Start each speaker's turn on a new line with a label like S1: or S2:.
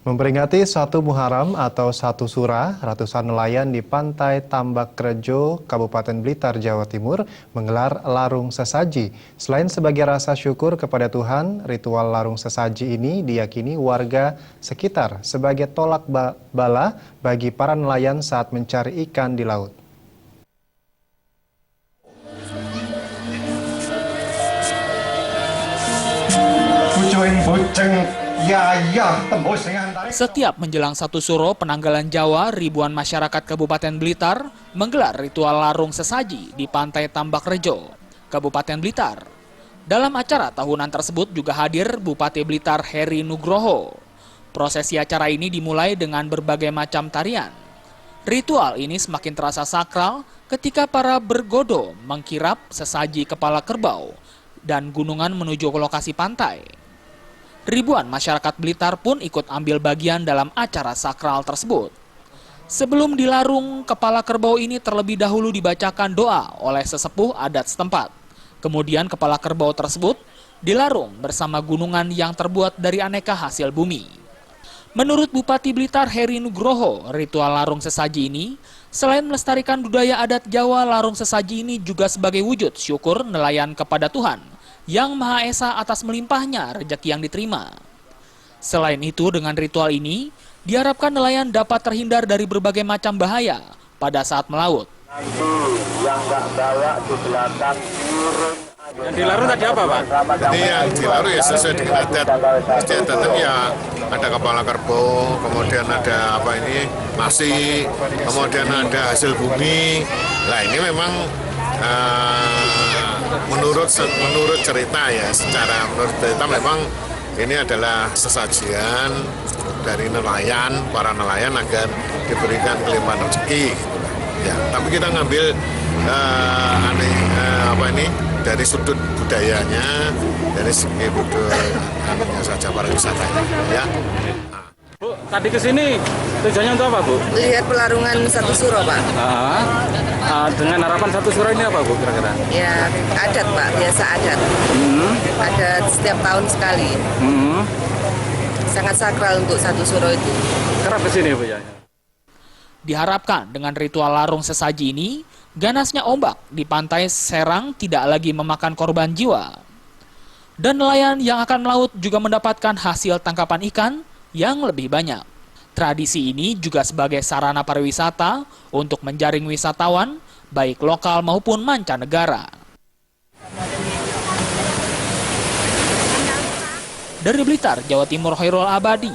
S1: Memperingati 1 Muharram atau 1 Sura, ratusan nelayan di pantai Tambak Rejo, Kabupaten Blitar, Jawa Timur menggelar larung sesaji. Selain sebagai rasa syukur kepada Tuhan, ritual larung sesaji ini diyakini warga sekitar sebagai tolak bala bagi para nelayan saat mencari ikan di laut.
S2: Setiap menjelang 1 Suro penanggalan Jawa, ribuan masyarakat Kabupaten Blitar menggelar ritual larung sesaji di pantai Tambak Rejo, Kabupaten Blitar. Dalam acara tahunan tersebut juga hadir Bupati Blitar Heri Nugroho. Prosesi acara ini dimulai dengan berbagai macam tarian. Ritual ini semakin terasa sakral ketika para bergodo mengkirap sesaji kepala kerbau dan gunungan menuju ke lokasi pantai. Ribuan masyarakat Blitar pun ikut ambil bagian dalam acara sakral tersebut. Sebelum dilarung, kepala kerbau ini terlebih dahulu dibacakan doa oleh sesepuh adat setempat. Kemudian kepala kerbau tersebut dilarung bersama gunungan yang terbuat dari aneka hasil bumi. Menurut Bupati Blitar Heri Nugroho, ritual larung sesaji ini selain melestarikan budaya adat Jawa, larung sesaji ini juga sebagai wujud syukur nelayan kepada Tuhan Yang Maha Esa atas melimpahnya rezeki yang diterima. Selain itu, dengan ritual ini, diharapkan nelayan dapat terhindar dari berbagai macam bahaya pada saat melaut.
S3: Yang dilarung tadi apa, Pak?
S4: Jadi yang dilarung ya sesuai dengan adat. Jadi adatnya ya ada kepala kerbau, kemudian ada nasi, kemudian ada hasil bumi. Nah ini memang menurut cerita ya, menurut cerita memang ini adalah sesajian dari para nelayan agar diberikan kelimpahan rezeki. Ya, tapi kita ngambil dari sudut budayanya, dari segi budayanya saja pariwisatanya. Ya.
S3: Bu, tadi ke sini tujuannya untuk apa, Bu?
S5: Lihat pelarungan 1 Suro, Pak.
S3: Dengan harapan 1 Suro ini apa, Bu, kira-kira?
S5: Ya, adat, Pak. Biasa adat. Adat setiap tahun sekali. Sangat sakral untuk 1 Suro itu.
S3: Kerap ke sini, Bu, ya?
S2: Diharapkan dengan ritual larung sesaji ini, ganasnya ombak di pantai Serang tidak lagi memakan korban jiwa. Dan nelayan yang akan melaut juga mendapatkan hasil tangkapan ikan yang lebih banyak. Tradisi ini juga sebagai sarana pariwisata untuk menjaring wisatawan, baik lokal maupun mancanegara. Dari Blitar, Jawa Timur, Khairul Abadi